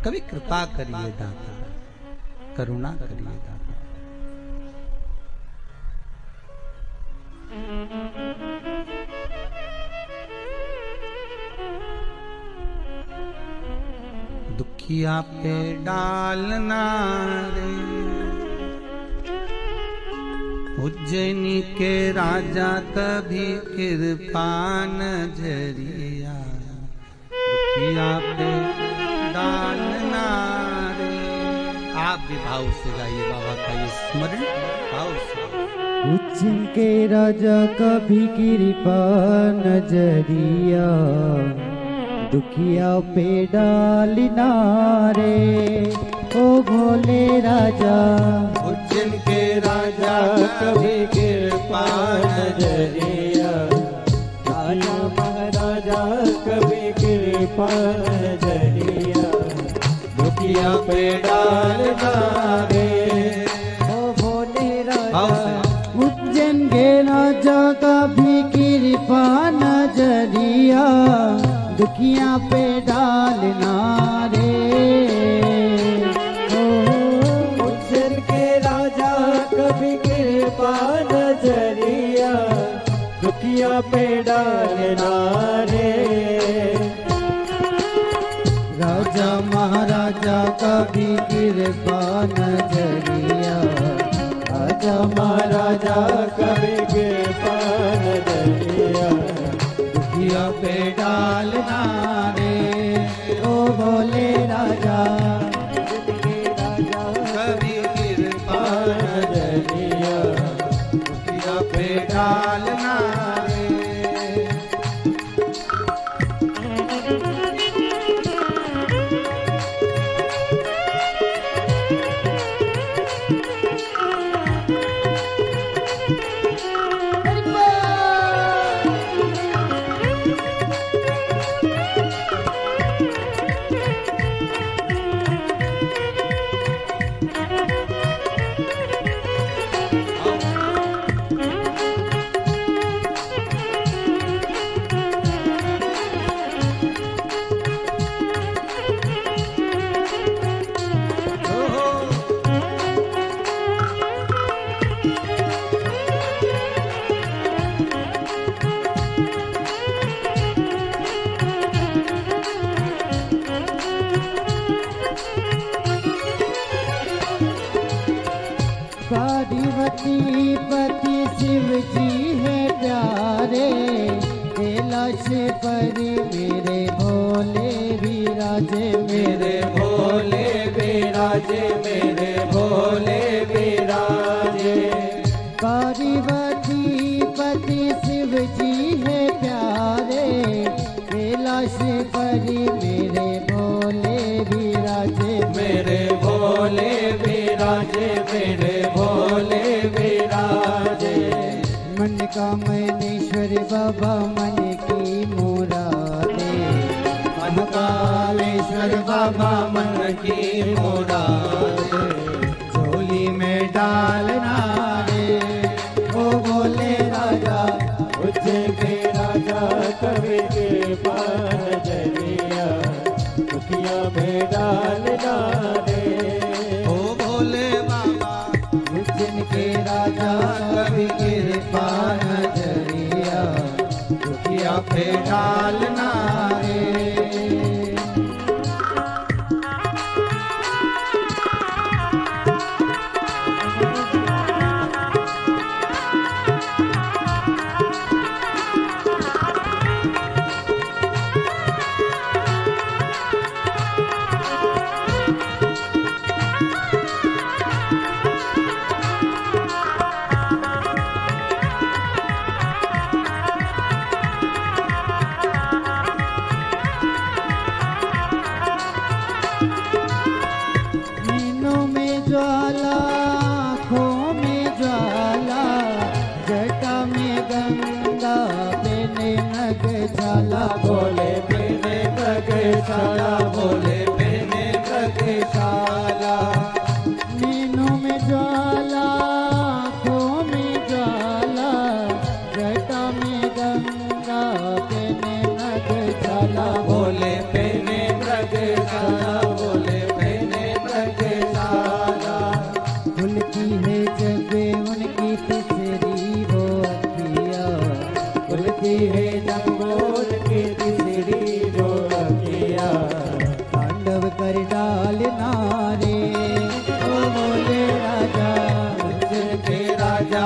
कभी कृपा करिए दाता, करुणा करिए दाता। दुखिया पे डालना रे उज्जैनी के राजा, कभी कृपा नजरिया, दुखिया पे डालना रे। आप भी भाव से गाइए बाबा का ये स्मरण, भाव से। उज्जैन के राजा, कभी कृपा नजरिया, दुखिया पे डालना रे। ओ भोले राजा, उज्जैन के राजा, कभी कृपा नजरिया, राजा महाराजा, कभी कृपा नजरिया, दुखिया पे डालना रे। ओ भोले राजा, उज्जैन के राजा, कभी कृपा नजरिया, दुखिया पे डालना रे। उज्जैन के राजा, कभी कृपा नजरिया, दुखिया पे डालना रे। राजा महाराजा, कभी कृपा नजरिया, राजा महाराजा, कभी कृपा नजरिया, दुखिया पे डालना रे। ओ भोले राजा, कभी कृपा नजरिया, दुखिया पे डालना रे। पार्वती पति शिव जी है प्यारे, कैलाश पर मेरे भोले विराजे, मेरे भोले विराजे, मेरे भोले विराजे। पार्वती पति शिव जी है प्यारे, कैलाश पर मेरे भोले विराजे, मेरे भोले विराजे, मेरे भोले विराजे। मन का मनेश्वर बाबा, मन की मुरादे, महाकालेश्वर बाबा, मन की मुरादे, झोली में डालना रे। ओ भोले राजा, उज्जैन के राजा, कभी कृपा नजरिया, दुखिया में डालना रे। ओ भोले बाबा, उज्जैन के राजा, कभी कृपा नजरिया, दुखिया पे डालना रे। भोले पहने प्रगशाला, भोले पहने प्रगशाला। डालना रे। ओ बोले राजा उज्जैन के राजा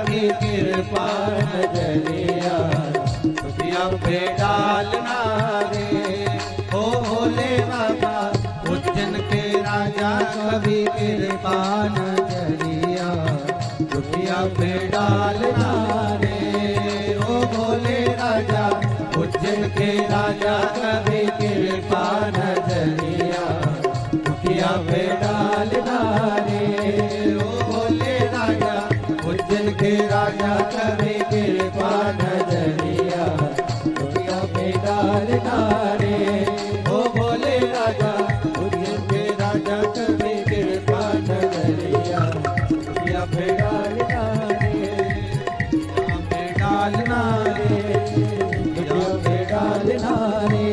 की कृपा नजरिया दुखिया पे डालना रे। ओ भोले बाबा उज्जैन के राजा कभी कृपा नजरिया दुखिया पे डालना रे। ओ भोले राजा उज्जैन के राजा कभी कृपा नजरिया दुखिया पे डालना रे। ओ भोले राजा उज्जैन के राजा कभी कृपा नजरिया दुखिया पे डालना रे। ओ भोले राजा उज्जैन के राजा कभी कृपा नजरिया दुखिया पे डालना रे। डालना रे, डालना रे।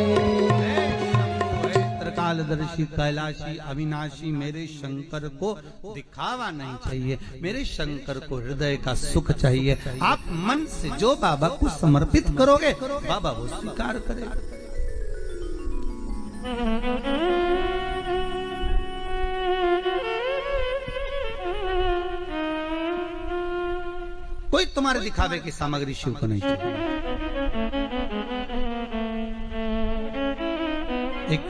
त्रिकालदर्शी कैलाशी अविनाशी मेरे शंकर को दिखावा नहीं चाहिए, मेरे शंकर को हृदय का सुख चाहिए। आप मन से जो बाबा को समर्पित करोगे बाबा वो स्वीकार करेगा। कोई तुम्हारे दिखावे की सामग्री शिव को नहीं चाहिए। एक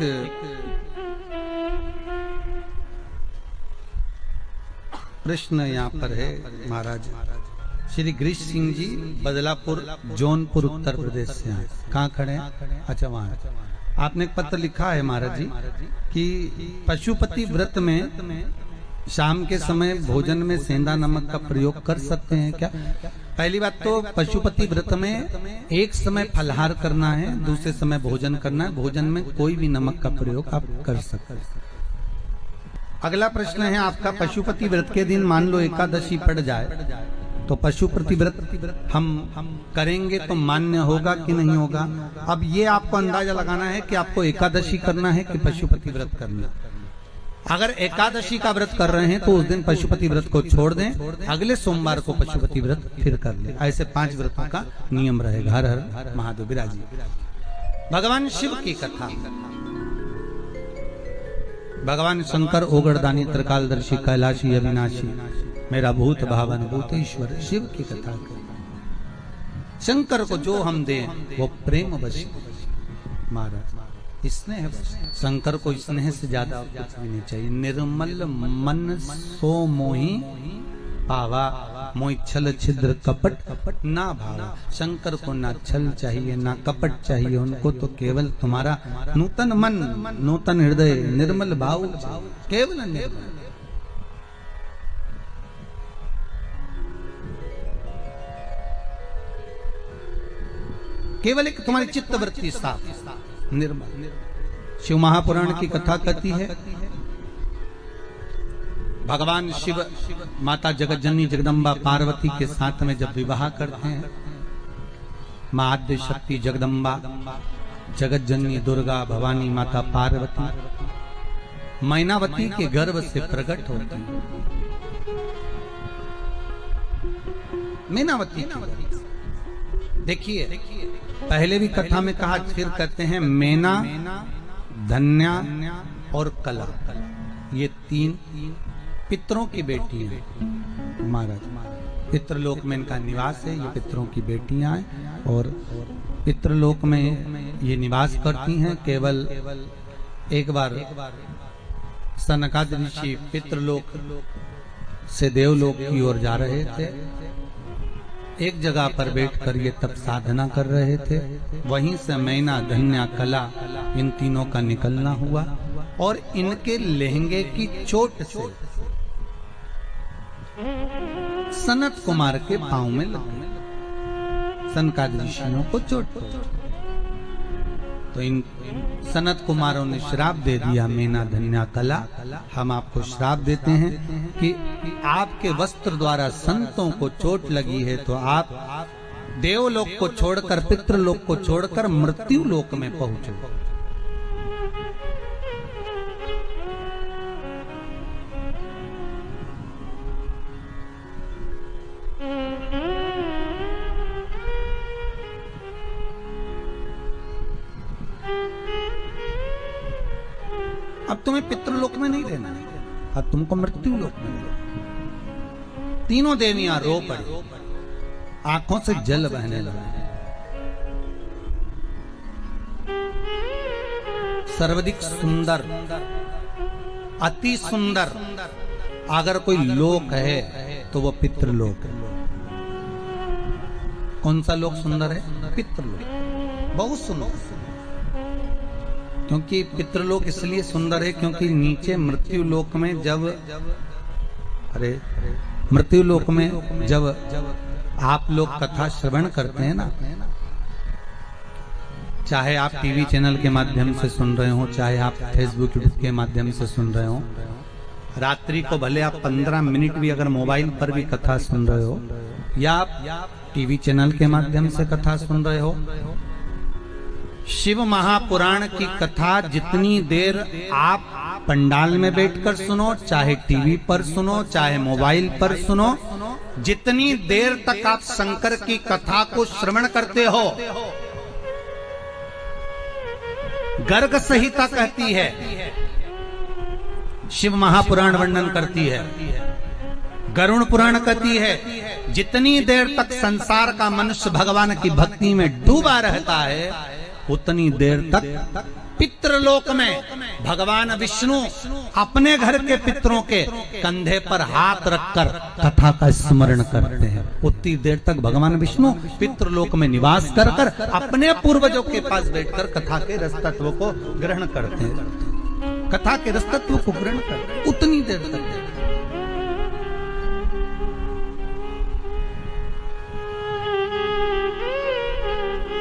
प्रश्न यहाँ पर है महाराज। श्री गिरीश सिंह जी बदलापुर जौनपुर उत्तर प्रदेश से आए। कहाँ खड़े हैं? अच्छा वहाँ। आपने एक पत्र लिखा है महाराज जी कि पशुपति व्रत में शाम के समय भोजन में सेंधा नमक का प्रयोग कर सकते हैं क्या? पहली बात तो पशुपति व्रत में एक समय फलहार करना है, दूसरे समय भोजन करना है। भोजन में कोई भी नमक का प्रयोग आप कर सकते हैं। अगला प्रश्न है आपका, पशुपति व्रत के दिन मान लो एकादशी पड़ जाए तो पशुपति व्रत हम करेंगे तो मान्य होगा कि नहीं होगा? अब ये आपको अंदाजा लगाना है कि आपको एकादशी करना है कि पशुपति व्रत करना है। अगर एकादशी का व्रत कर रहे हैं तो उस दिन पशुपति व्रत को छोड़ दें, अगले सोमवार को पशुपति व्रत फिर कर ले। ऐसे 5 व्रतों का नियम रहेगा। हर हर महादेव विराजी। भगवान शिव की कथा, भगवान शंकर ओगरदानी त्रिकालदर्शी कैलाशी अविनाशी मेरा भूत भावन भूतेश्वर शिव की कथा कर। शंकर को जो हम दें वो प्रेम वश महाराज, स्नेह। शंकर को स्नेह से ज्यादा कुछ भी नहीं चाहिए। निर्मल मन सो मोही पावा, मोहि छल छिद्र कपट ना भावा। शंकर को ना छल चाहिए ना कपट चाहिए, उनको तो केवल तुम्हारा नूतन मन, नूतन हृदय, निर्मल भाव, केवल निर्मल। केवल एक तुम्हारी चित्तवृत्ति साफ निर्मल। शिव महापुराण की कथा कहती है भगवान शिव माता जगतजननी जगदम्बा पार्वती के साथ में जब विवाह करते हैं, मां आद्य शक्ति जगदम्बा जगतजननी दुर्गा भवानी माता पार्वती मैनावती के गर्भ से प्रकट होती है। मैनावती देखिए, पहले भी कथा में कहा, फिर कहते हैं मैना, धन्या और कला, ये 3 पितरों की बेटी हैं महाराज। पितृलोक में इनका निवास है, ये पितरों की बेटियां हैं और पितृलोक में ये निवास करती हैं। केवल एक बार सनकादि ऋषि पितृलोक से देवलोक की ओर जा रहे थे। एक जगह पर बैठकर ये तब साधना कर रहे थे। वहीं से मैना, धन्या, कला इन तीनों का निकलना हुआ और इनके लहंगे की चोट से सनत कुमार के पांव में लग गई। सनकादि ऋषियों को चोट पहुंची तो इन सनत कुमारों ने श्राप दे दिया, मैना, धन्या, कला, हम आपको श्राप देते हैं कि आपके वस्त्र द्वारा संतों को चोट लगी है तो आप देवलोक को छोड़कर, पितृलोक को छोड़कर मृत्यु लोक में पहुंचो। अब तुम्हें पितृलोक में नहीं रहना है, अब तुमको मृत्यु लोक में रहना। तीनों देवियां रो पड़ी, आंखों से जल बहने लगा। सर्वाधिक सुंदर, अति सुंदर अगर कोई लोक है तो वो पितृलोक है। कौन सा लोक सुंदर है? पितृलोक, बहुत सुंदर। क्योंकि पितृलोक इसलिए सुंदर है क्योंकि नीचे मृत्यु लोक में जब मृत्यु लोक में जब आप लोग कथा श्रवण करते हैं ना, चाहे आप टीवी चैनल के माध्यम से सुन रहे हो, चाहे आप फेसबुक के माध्यम से सुन रहे हो, रात्रि को भले आप 15 मिनट भी अगर मोबाइल पर भी कथा सुन रहे हो या आप टीवी चैनल के माध्यम से कथा सुन रहे हो, शिव महापुराण की कथा जितनी देर आप पंडाल में बैठकर सुनो, चाहे टीवी पर सुनो, चाहे मोबाइल पर सुनो, जितनी देर तक आप शंकर की कथा को श्रवण करते हो, गर्ग संहिता कहती है, शिव महापुराण वर्णन करती है, गरुण पुराण कहती है, जितनी देर तक संसार का मनुष्य भगवान की भक्ति में डूबा रहता है उतनी देर तक पितृलोक में भगवान विष्णु अपने घर के पितरों के कंधे पर हाथ रखकर कथा का स्मरण करते हैं। उतनी देर तक भगवान विष्णु पितृलोक में निवास कर कर अपने पूर्वजों के पास बैठकर कथा के रस तत्व को ग्रहण करते हैं, कथा के रस तत्व को ग्रहण करते, उतनी देर तक।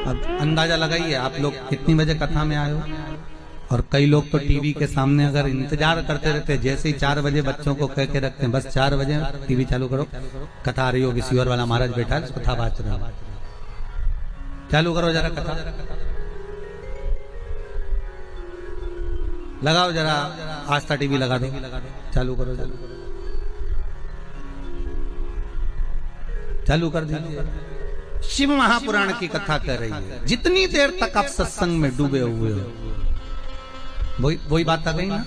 अब अंदाजा लगाइए आप लोग कितनी बजे कथा में आए हो। और कई लोग तो टीवी के सामने अगर इंतजार करते रहते हैं, जैसे ही 4 बजे बच्चों को कह के रखते हैं बस 4 बजे टीवी चालू करो, कथा आ रही होगी, सियोर वाला महाराज बैठा है, कथा बात रहा है, चालू करो जरा कथा, लगाओ जरा आस्था टीवी लगा दो, चालू करो, चालू कर दीजिए। शिव महापुराण की कथा कर रही है, जितनी देर तक आप सत्संग में डूबे हुए हो, वही बात आ गई ना,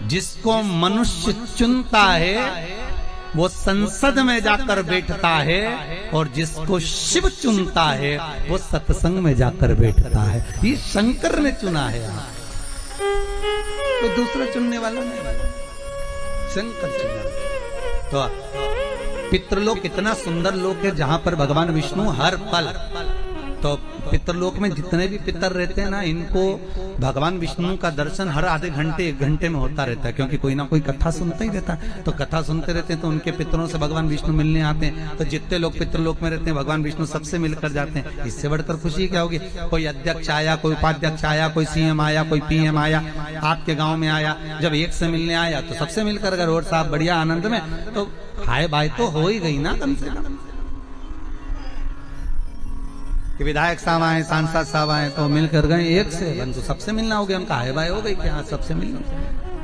जिसको मनुष्य चुनता है वो संसद में जाकर बैठता है और जिसको शिव चुनता है वो सत्संग में जाकर बैठता है। ये शंकर ने चुना है, तो दूसरा चुनने वाला नहीं, शंकर चुना। तो पितृलोक इतना सुंदर लोक है जहां पर भगवान विष्णु हर पल, तो पितृलोक में जितने भी पितर रहते हैं ना, इनको भगवान विष्णु का दर्शन हर आधे घंटे 1 घंटे में होता रहता है, क्योंकि कोई ना कोई कथा सुनता ही रहता है। तो कथा सुनते रहते हैं तो उनके पितरों से भगवान विष्णु मिलने आते हैं। तो जितने लोग पितृलोक में रहते हैं भगवान विष्णु सबसे मिलकर जाते हैं। इससे बढ़कर खुशी क्या होगी? कोई अध्यक्ष आया, कोई उपाध्यक्ष आया, कोई सीएम आया, कोई पीएम आया, आपके गाँव में आया, जब एक से मिलने आया तो सबसे मिलकर अगर और साहब बढ़िया आनंद में, तो हाय बाय तो हो ही गई ना कम से कम। कि विधायक साहब आए, सांसद साहब आए तो मिलकर गए एक से, तो सबसे मिलना हो गया, उनका हाय बाय हो गई क्या, सबसे मिलना।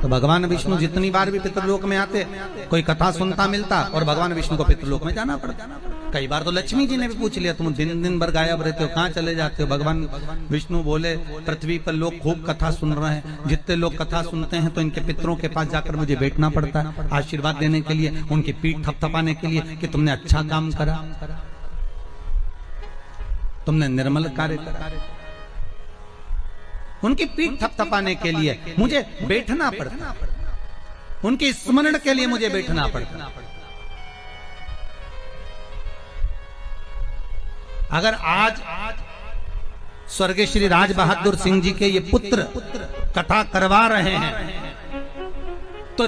तो भगवान विष्णु जितनी बार भी पितृलोक में आते, कोई कथा सुनता मिलता और भगवान विष्णु को पितृलोक में जाना पड़ता। कई बार तो लक्ष्मी जी ने भी पूछ लिया, तुम दिन भर गायब रहते हो, कहाँ चले जाते हो? भगवान विष्णु बोले, पृथ्वी पर लोग खूब कथा सुन रहे हैं, जितने लोग कथा सुनते हैं तो इनके पितरों के पास जाकर मुझे बैठना पड़ता है आशीर्वाद देने के लिए, उनकी पीठ थपथपाने के लिए कि तुमने अच्छा काम करा, तुमने निर्मल कार्य करा। उनकी पीठ थपथपाने के लिए मुझे बैठना पड़ता, उनके स्मरण के लिए मुझे बैठना पड़ता। अगर आज स्वर्गीय श्री राज बहादुर सिंह जी के ये पुत्र कथा करवा रहे हैं, तो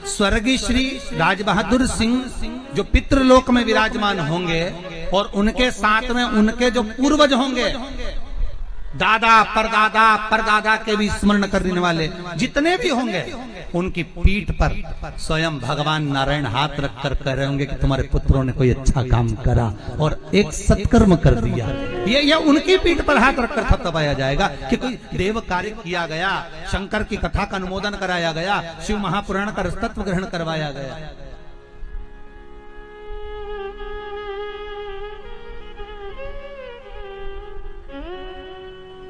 स्वर्गीय श्री राज बहादुर सिंह जो पितृलोक में विराजमान होंगे और उनके साथ में उनके जो पूर्वज होंगे, दादा परदादा के भी स्मरण करने वाले जितने भी होंगे, उनकी पीठ पर स्वयं भगवान नारायण हाथ रखकर कह रहे होंगे कि तुम्हारे पुत्रों ने कोई अच्छा काम करा और एक सत्कर्म कर दिया। ये उनकी पीठ पर हाथ रखकर थपथपाया जाएगा कि कोई देव कार्य किया गया, शंकर की कथा का अनुमोदन कराया गया, शिव महापुराण का रसतत्व ग्रहण करवाया गया।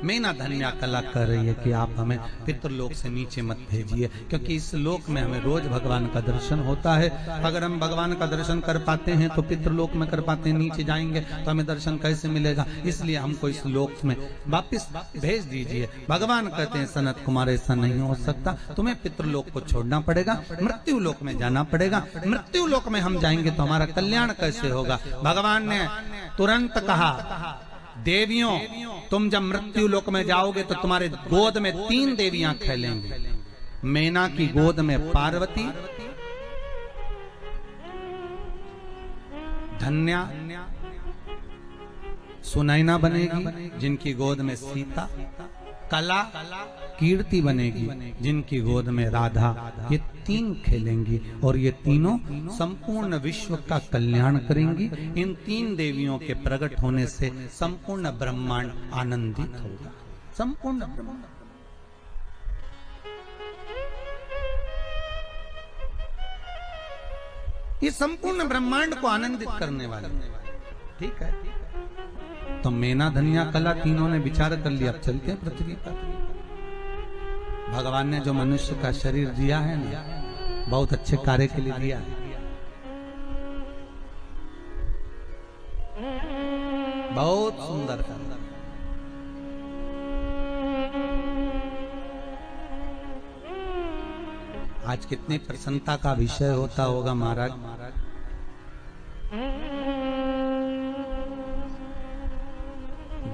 मेना धन्या कला कर रही है कि आप हमें पितृलोक से नीचे मत भेजिए, क्योंकि इस लोक में हमें रोज भगवान का दर्शन होता है। अगर हम भगवान का दर्शन कर पाते हैं तो पितृलोक में कर पाते हैं, नीचे जाएंगे तो हमें दर्शन कैसे मिलेगा? इसलिए हमको इस लोक में वापिस भेज दीजिए। भगवान कहते हैं सनत कुमार ऐसा नहीं हो सकता, तुम्हें पितृलोक को छोड़ना पड़ेगा, मृत्यु लोक में जाना पड़ेगा। मृत्यु लोक में हम जाएंगे तो हमारा कल्याण कैसे होगा? भगवान ने तुरंत कहा, देवियों तुम जब मृत्यु लोक में जाओगे तो तुम्हारे गोद में 3 देवियां खेलेंगी। मैना की गोद में पार्वती, धन्या सुनैना बनेगी जिनकी गोद में सीता, कला कीर्ति बनेगी जिनकी गोद में राधा। ये 3 खेलेंगी और ये तीनों संपूर्ण विश्व का कल्याण करेंगी। इन 3 देवियों के प्रकट होने से संपूर्ण ब्रह्मांड आनंदित होगा। संपूर्ण ब्रह्मांड, ये संपूर्ण ब्रह्मांड को आनंदित करने वाले, ठीक है। तो मैना धन्या कला तीनों ने विचार कर लिया, अब चलते हैं पृथ्वी पर। भगवान ने जो मनुष्य का शरीर दिया है ना, बहुत अच्छे कार्य के लिए दिया है, बहुत सुंदर कार्य। आज कितनी प्रसन्नता का विषय होता होगा महाराज।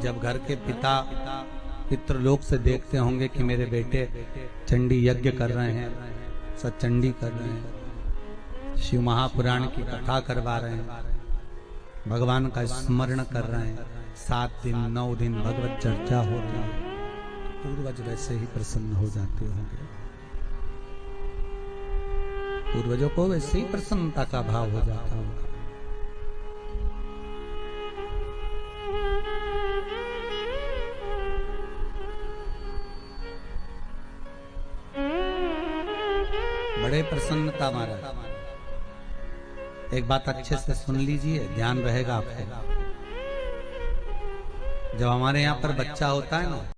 जब घर के पिता पितृलोक से देखते होंगे कि मेरे बेटे चंडी यज्ञ कर रहे हैं, सचंडी कर रहे हैं, शिव महापुराण की कथा करवा रहे हैं, भगवान का स्मरण कर रहे हैं, 7 दिन 9 दिन भगवत चर्चा हो रही है, पूर्वज वैसे ही प्रसन्न हो जाते होंगे। पूर्वजों को वैसे ही प्रसन्नता का भाव हो जाता होगा। बड़े प्रसन्नता महाराज। एक बात अच्छे से सुन लीजिए, ध्यान रहेगा आपको। जब हमारे यहाँ पर बच्चा होता है ना,